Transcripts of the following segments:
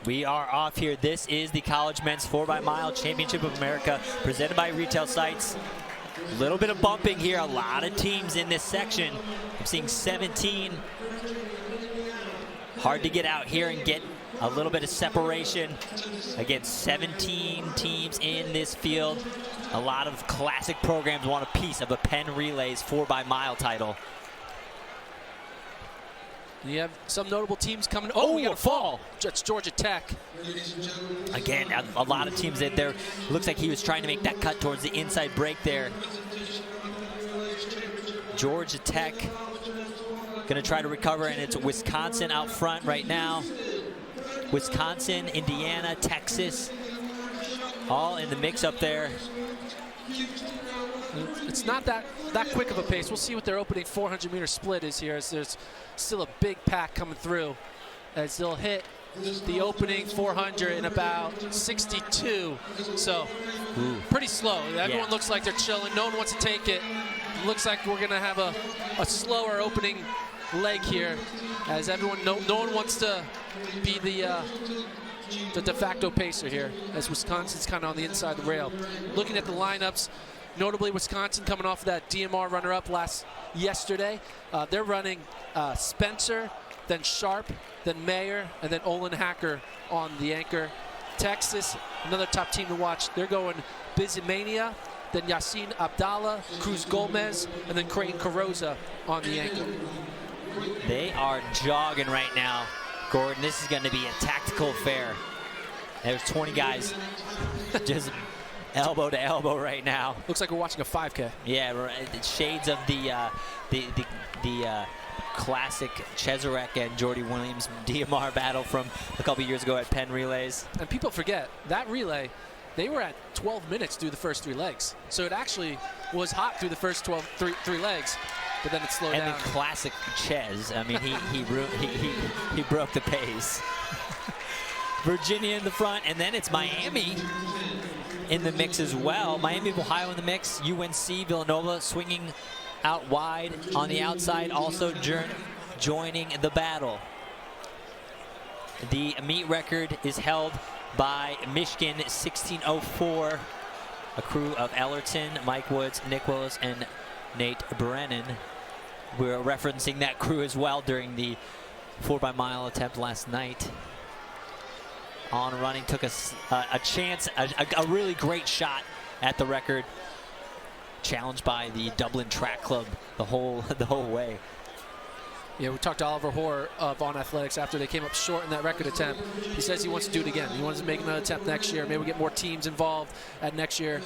We are off here. This is the College Men's 4xMile Championship of America presented by Retail Sites. A little bit of bumping here. A lot of teams in this section. I'm seeing 17. Hard to get out here and get a little bit of separation. Again, 17 teams in this field. A lot of classic programs want a piece of a Penn Relays 4xMile title. You have some notable teams coming. Oh, we got a fall. It's Georgia Tech. Again, a lot of teams that there. Looks like he was trying to make that cut towards the inside break there. Georgia Tech going to try to recover, and it's Wisconsin out front right now. Wisconsin, Indiana, Texas, all in the mix up there. It's not that quick of a pace. We'll see what their opening 400-meter split is here, as there's still a big pack coming through, as they'll hit the opening 400 in about 62. So pretty slow. Everyone looks like they're chilling. No one wants to take it. Looks like we're going to have a slower opening leg here, as everyone, no one wants to be the de facto pacer here, as Wisconsin's kind of on the inside of the rail. Looking at the lineups, notably Wisconsin coming off of that DMR runner-up yesterday. They're running Spencer, then Sharp, then Mayer, and then Olin Hacker on the anchor. Texas, another top team to watch. They're going Bizimania, then Yassin Abdallah, Cruz Gomez, and then Creighton Carroza on the anchor. They are jogging right now, Gordon. This is going to be a tactical affair. There's 20 guys just elbow to elbow right now. Looks like we're watching a 5K. Yeah, shades of the classic Cheserek and Jordy Williams DMR battle from a couple years ago at Penn Relays. And people forget, that relay, they were at 12 minutes through the first 3 legs. So it actually was hot through the first three legs, but then it slowed down. And the classic Ches, I mean, he broke the pace. Virginia in the front, and then it's Miami in the mix as well. Miami of Ohio in the mix. UNC Villanova swinging out wide on the outside, also joining the battle. The meet record is held by Michigan, 16:04. A crew of Ellerton, Mike Woods, Nick Willis, and Nate Brennan. We're referencing that crew as well during the 4xMile attempt last night. On running, took a chance, a really great shot at the record. Challenged by the Dublin Track Club the whole way. Yeah, we talked to Oliver Hoare of On Athletics after they came up short in that record attempt. He says he wants to do it again. He wants to make another attempt next year. Maybe we'll get more teams involved at next year.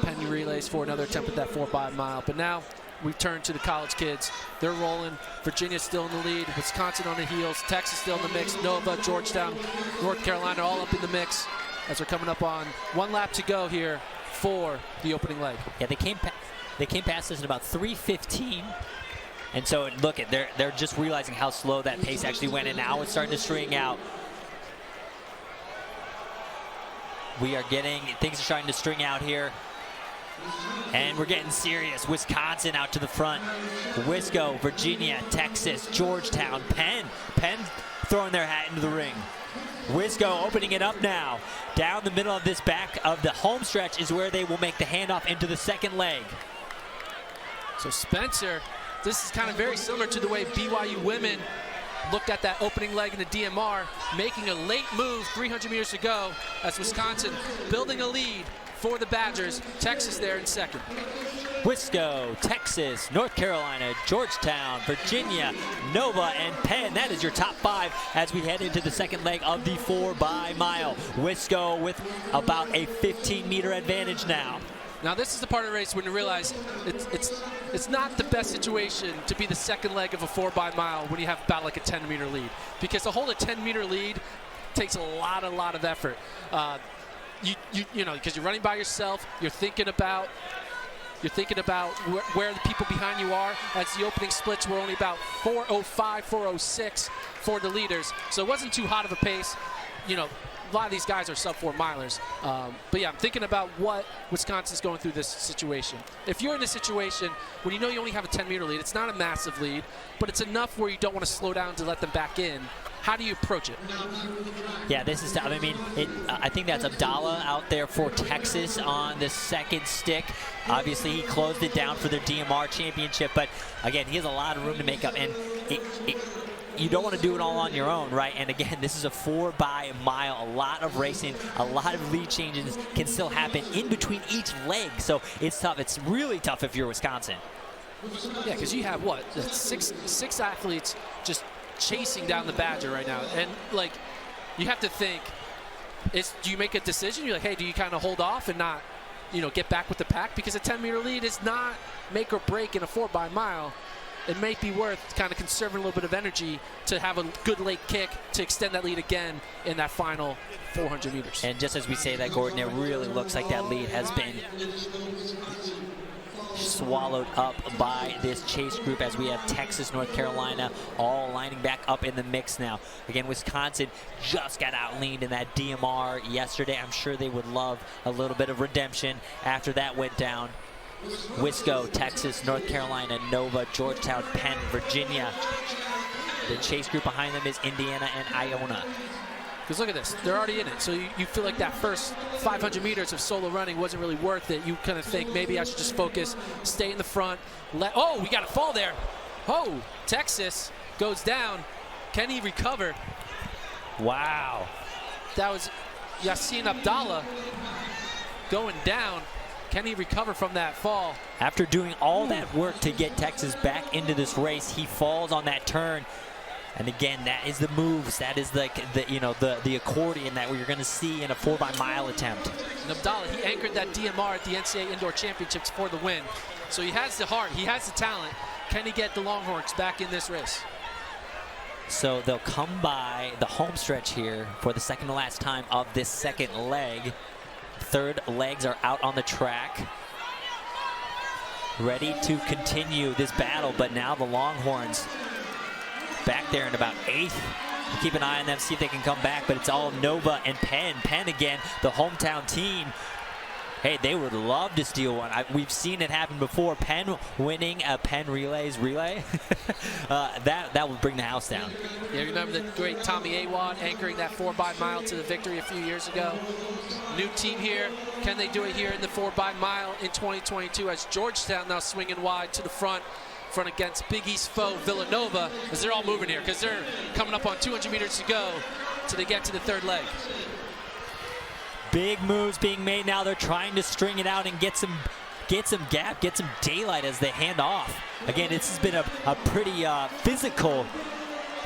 Penn Relays for another attempt at that 4xMile. But now we turn to the college kids. They're rolling. Virginia's still in the lead. Wisconsin on the heels. Texas still in the mix. Nova, Georgetown, North Carolina all up in the mix as we're coming up on 1 lap to go here for the opening leg. Yeah, they came past us in about 3:15. And so look at they're just realizing how slow that pace actually went, and now it's starting to string out. Things are starting to string out here. And we're getting serious. Wisconsin out to the front. Wisco, Virginia, Texas, Georgetown, Penn throwing their hat into the ring. Wisco opening it up now. Down the middle of this back of the home stretch is where they will make the handoff into the second leg. So Spencer, this is kind of very similar to the way BYU women looked at that opening leg in the DMR, making a late move 300 meters to go as Wisconsin building a lead for the Badgers. Texas there in second. Wisco, Texas, North Carolina, Georgetown, Virginia, Nova, and Penn. That is your top 5 as we head into the second leg of the 4xMile. Wisco with about a 15-meter advantage now. Now this is the part of the race when you realize it's not the best situation to be the second leg of a 4xMile when you have about like a 10-meter lead, because to hold a 10-meter lead takes a lot of effort. You know, because you're running by yourself, you're thinking about where the people behind you are, as the opening splits were only about 4:05, 4:06 for the leaders. So it wasn't too hot of a pace. You know, a lot of these guys are sub-4 milers. But yeah, I'm thinking about what Wisconsin's going through this situation. If you're in a situation when you know you only have a 10-meter lead, it's not a massive lead, but it's enough where you don't want to slow down to let them back in. How do you approach it? Yeah, this is, I mean, I think that's Abdallah out there for Texas on the second stick. Obviously, he closed it down for their DMR championship, but again, he has a lot of room to make up, and you don't want to do it all on your own, right? And again, this is a 4x-mile. A lot of racing, a lot of lead changes can still happen in between each leg, so it's tough. It's really tough if you're Wisconsin. Yeah, because you have, what, six athletes just chasing down the Badger right now. And, like, you have to think, do you make a decision? You're like, hey, do you kind of hold off and not, you know, get back with the pack? Because a 10-meter lead is not make or break in a 4x-mile. It may be worth kind of conserving a little bit of energy to have a good late kick to extend that lead again in that final 400 meters. And just as we say that, Gordon, it really looks like that lead has been swallowed up by this chase group as we have Texas, North Carolina all lining back up in the mix now. Again, Wisconsin just got out-leaned in that DMR yesterday. I'm sure they would love a little bit of redemption after that went down. Wisco, Texas, North Carolina, Nova, Georgetown, Penn, Virginia. The chase group behind them is Indiana and Iona. Because look at this, they're already in it. So you feel like that first 500 meters of solo running wasn't really worth it. You kind of think maybe I should just focus, stay in the front. Oh, we got a fall there. Oh, Texas goes down. Can he recover? Wow. That was Yassine Abdallah going down. Can he recover from that fall? After doing all that work to get Texas back into this race, he falls on that turn. And again, that is the moves. That is like the accordion that we're going to see in a 4x-mile attempt. And Abdallah, he anchored that DMR at the NCAA Indoor Championships for the win. So he has the heart, he has the talent. Can he get the Longhorns back in this race? So they'll come by the home stretch here for the second to last time of this second leg. Third legs are out on the track, ready to continue this battle, but now the Longhorns back there in about 8th. Keep an eye on them, see if they can come back, but it's all Nova and Penn. Penn again, the hometown team. Hey, they would love to steal one. We've seen it happen before. Penn winning a Penn Relays relay. that would bring the house down. Yeah, remember the great Tommy Awad anchoring that 4x-mile to the victory a few years ago. New team here. Can they do it here in the 4x-mile in 2022 as Georgetown now swinging wide to the front against Big East foe Villanova, as they're all moving here because they're coming up on 200 meters to go till they get to the third leg. Big moves being made now. They're trying to string it out and get some gap, get some daylight as they hand off. Again, this has been a pretty physical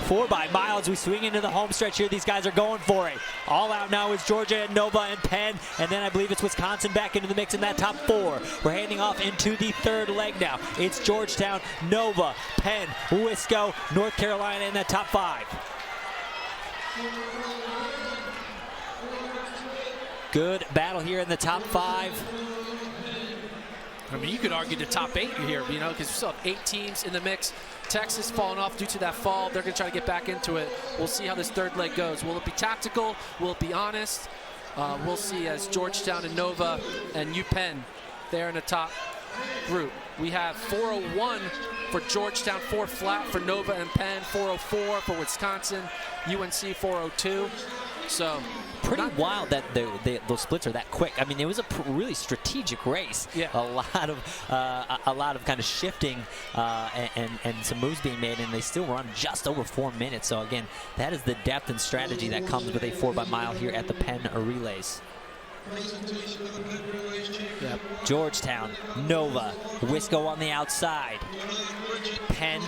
4x-mile as we swing into the home stretch here. These guys are going for it. All out now is Georgia and Nova and Penn, and then I believe it's Wisconsin back into the mix in that top 4. We're handing off into the third leg now. It's Georgetown, Nova, Penn, Wisco, North Carolina in that top 5. Good battle here in the top 5. I mean, you could argue the top 8 here, you know, because we still have 8 teams in the mix. Texas falling off due to that fall. They're going to try to get back into it. We'll see how this third leg goes. Will it be tactical? Will it be honest? We'll see as Georgetown and Nova and UPenn, they're in the top group. We have 401 for Georgetown, 4 flat for Nova and Penn, 404 for Wisconsin, UNC 402. So pretty wild that those splits are that quick. I mean, it was a really strategic race. Yeah. A lot of kind of shifting and some moves being made, and they still run just over 4 minutes. So again, that is the depth and strategy that comes with a 4x-mile here at the Penn Relays. Yep. Georgetown, Nova, Wisco on the outside, Penn,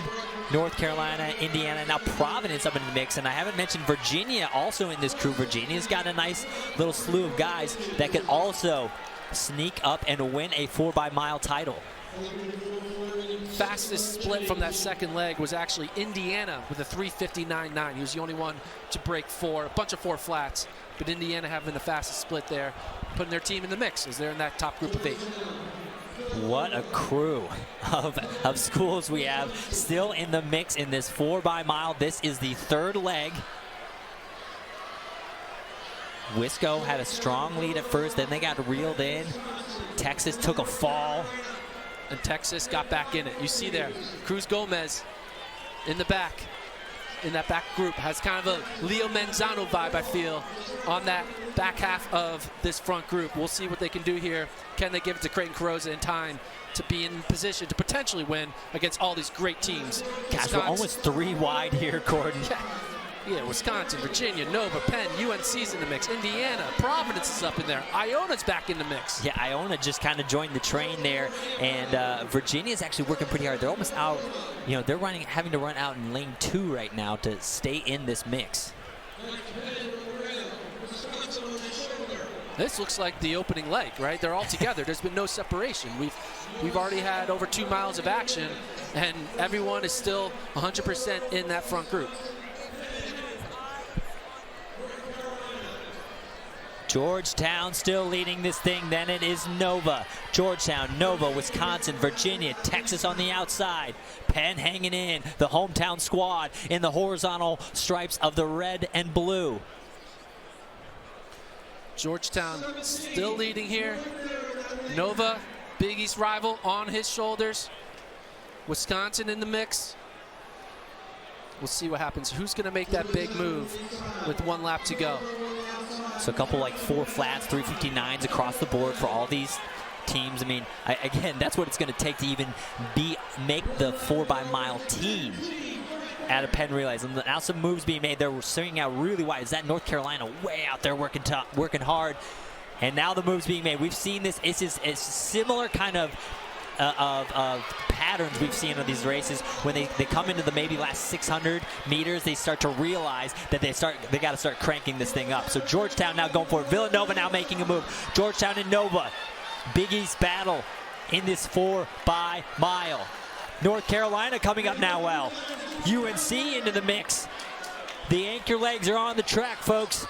North Carolina, Indiana, now Providence up in the mix, and I haven't mentioned Virginia also in this crew. Virginia's got a nice little slew of guys that could also sneak up and win a 4x-mile title. Fastest split from that second leg was actually Indiana with a 3:59.9. He was the only one to break 4, a bunch of 4 flats, but Indiana having the fastest split there, putting their team in the mix as they're in that top group of 8. What a crew of schools we have still in the mix in this 4x-mile. This is the third leg. Wisco had a strong lead at first, then they got reeled in. Texas took a fall. And Texas got back in it. You see there, Cruz Gomez in the back. in that back group has kind of a Leo Manzano vibe, I feel, on that back half of this front group. We'll see what they can do here. Can they give it to Creighton Carrozza in time to be in position to potentially win against all these great teams? Gosh, we're almost 3 wide here, Gordon. Yeah, Wisconsin, Virginia, Nova, Penn, UNC's in the mix. Indiana, Providence is up in there. Iona's back in the mix. Yeah, Iona just kind of joined the train there, and Virginia's actually working pretty hard. They're almost out. You know, they're having to run out in lane 2 right now to stay in this mix. This looks like the opening leg, right? They're all together. There's been no separation. We've already had over 2 miles of action, and everyone is still 100% in that front group. Georgetown still leading this thing. Then it is Nova. Georgetown, Nova, Wisconsin, Virginia, Texas on the outside. Penn hanging in. The hometown squad in the horizontal stripes of the red and blue. Georgetown still leading here. Nova, Big East rival, on his shoulders. Wisconsin in the mix. We'll see what happens. Who's going to make that big move with 1 lap to go? So a couple like 4 flats, 359s across the board for all these teams. I mean, again, that's what it's going to take to even make the 4x-mile team out of Penn Relays. And now some moves being made. They're swinging out really wide. Is that North Carolina way out there working hard? And now the moves being made. We've seen this. It's just a similar kind of patterns we've seen of these races. When they come into the maybe last 600 meters, they start to realize that they got to start cranking this thing up. So Georgetown now going for it. Villanova now making a move. Georgetown and Nova, Big East battle in this 4x-mile. North Carolina coming up now. Well, UNC into the mix. The anchor legs are on the track, folks,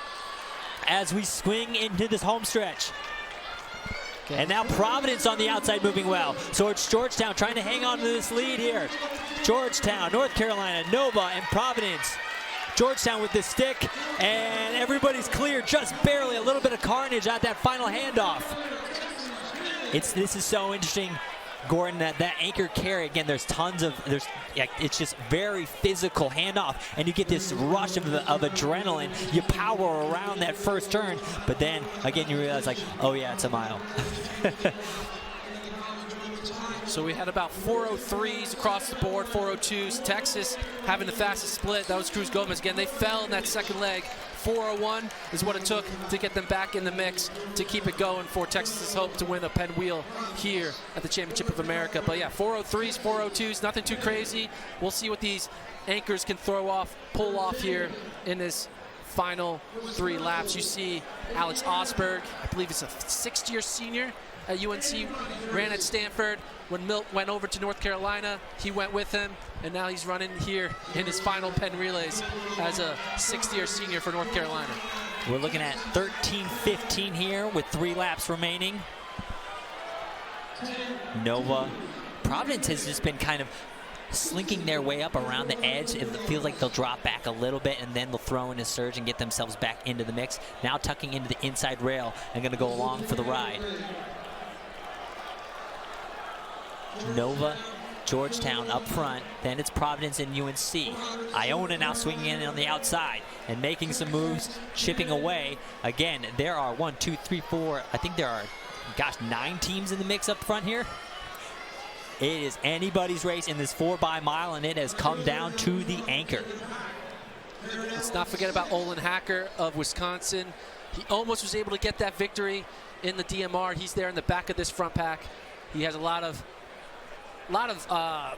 as we swing into this home stretch. Okay. And now Providence on the outside moving well. So it's Georgetown trying to hang on to this lead here. Georgetown, North Carolina, Nova, and Providence. Georgetown with the stick, and everybody's clear just barely. A little bit of carnage at that final handoff. This is so interesting, Gordon, that anchor carry, again, it's just very physical handoff, and you get this rush of adrenaline. You power around that first turn, but then again you realize, like, oh yeah, it's a mile. So we had about 403s across the board, 402s. Texas having the fastest split. That was Cruz Gomez. Again, they fell in that second leg. 401 is what it took to get them back in the mix to keep it going for Texas's hope to win a Penn wheel here at the Championship of America. But yeah, 403s, 402s, nothing too crazy. We'll see what these anchors can pull off here in this final 3 laps. You see Alex Osberg, I believe he's a 6th-year senior at UNC, ran at Stanford. When Milt went over to North Carolina, he went with him, and now he's running here in his final Penn Relays as a 6th-year senior for North Carolina. We're looking at 13:15 here with 3 laps remaining. Nova, Providence has just been kind of slinking their way up around the edge. It feels like they'll drop back a little bit, and then they'll throw in a surge and get themselves back into the mix. Now tucking into the inside rail and going to go along for the ride. Nova, Georgetown up front, then it's Providence and UNC. Iona now swinging in on the outside and making some moves, chipping away. Again, there are 1, 2, 3, 4, I think there are, 9 teams in the mix up front here. It is anybody's race in this 4x-mile, and it has come down to the anchor. Let's not forget about Olin Hacker of Wisconsin. He almost was able to get that victory in the DMR. He's there in the back of this front pack. He has a lot of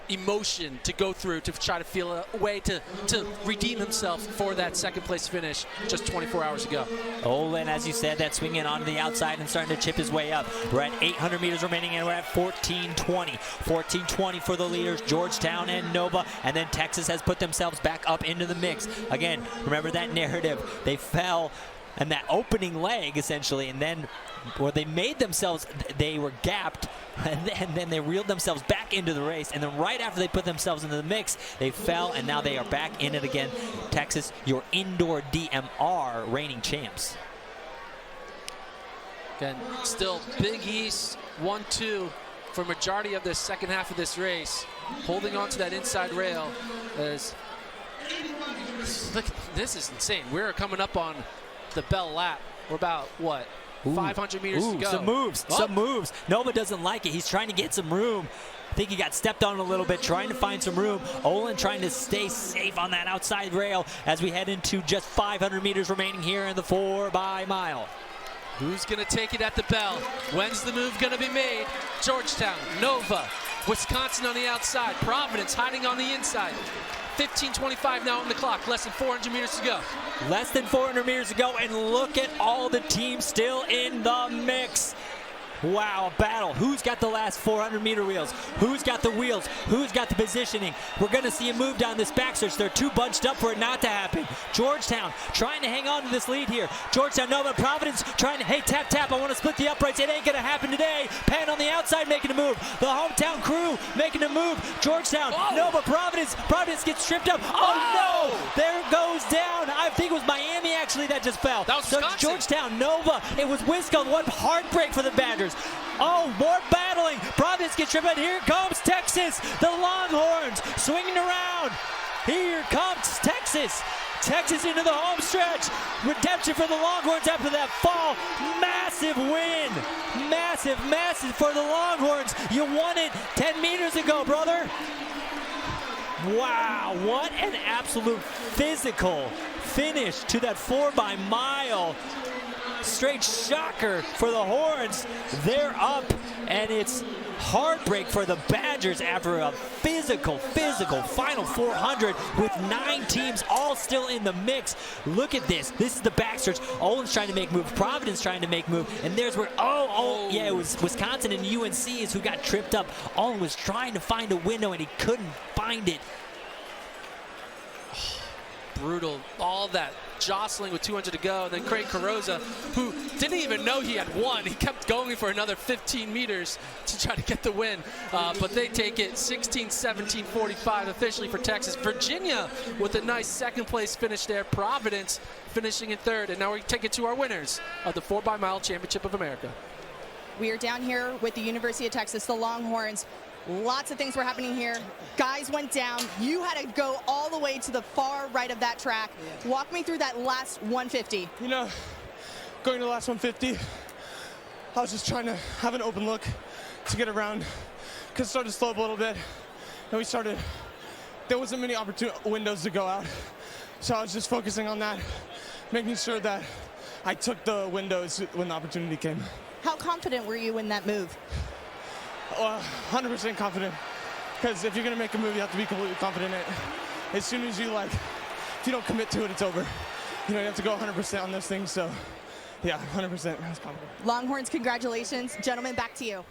emotion to go through to try to feel a way to redeem himself for that 2nd place finish just 24 hours ago. Olin, as you said, that swinging on the outside and starting to chip his way up. We're at 800 meters remaining, and we're at 14:20. 14:20 for the leaders, Georgetown and Nova, and then Texas has put themselves back up into the mix. Again, remember that narrative. They fell in that opening leg, essentially, and then they made themselves, they were gapped, and then they reeled themselves back into the race, and then right after they put themselves into the mix, they fell, and now they are back in it again. Texas, your indoor DMR reigning champs. Again, still Big East 1-2 for majority of the second half of this race, holding on to that inside rail as Look, this is insane. We're coming up on the bell lap. We're about, what, 500 meters to go. Some moves. Nova doesn't like it. He's trying to get some room. I think he got stepped on a little bit, trying to find some room. Olin trying to stay safe on that outside rail as we head into just 500 meters remaining here in the 4xMile. Who's going to take it at the bell? When's the move going to be made? Georgetown, Nova, Wisconsin on the outside, Providence hiding on the inside. 15:25 now on the clock, less than 400 meters to go. Less than 400 meters to go, and look at all the teams still in the mix. Wow, a battle. Who's got the last 400-meter wheels? Who's got the wheels? Who's got the positioning? We're going to see a move down this backstretch. They're too bunched up for it not to happen. Georgetown trying to hang on to this lead here. Georgetown, Nova, Providence trying to, hey, tap, tap. I want to split the uprights. It ain't going to happen today. Penn on the outside making a move. The hometown crew making a move. Georgetown, Nova, Providence. Providence gets tripped up. Oh, no! There it goes down. I think it was Miami, actually, that just fell. That was so Wisconsin. Georgetown, Nova. It was Wisconsin. What heartbreak for the Badgers. Oh, more battling. Providence gets tripped out. Here comes Texas. The Longhorns swinging around. Here comes Texas. Texas into the home stretch. Redemption for the Longhorns after that fall. Massive win. Massive, massive for the Longhorns. You won it 10 meters ago, brother. Wow, what an absolute physical finish to that 4xMile. Straight shocker for the Horns. They're up, and it's heartbreak for the Badgers after a physical final 400 with 9 teams all still in the mix. Look at this. This is the backstretch. Olin's trying to make move. Providence trying to make move. And there's where, yeah, it was Wisconsin and UNC is who got tripped up. Olin was trying to find a window, and he couldn't find it. Brutal. All that jostling with 200 to go. And then Craig Carrozza, who didn't even know he had won. He kept going for another 15 meters to try to get the win. But they take it 16-17-45 officially for Texas. Virginia with a nice second place finish there. Providence finishing in third. And now we take it to our winners of the 4xMile Championship of America. We are down here with the University of Texas, the Longhorns. Lots of things were happening here. Guys went down. You had to go all the way to the far right of that track. Walk me through that last 150. You know, going to the last 150, I was just trying to have an open look to get around. Because it started to slow up a little bit. And there wasn't many windows to go out. So I was just focusing on that, making sure that I took the windows when the opportunity came. How confident were you in that move? 100% confident, because if you're going to make a move, you have to be completely confident in it. As soon as you if you don't commit to it, it's over. You know, you have to go 100% on those things, so yeah, 100% I was confident. Longhorns, congratulations. Gentlemen, back to you.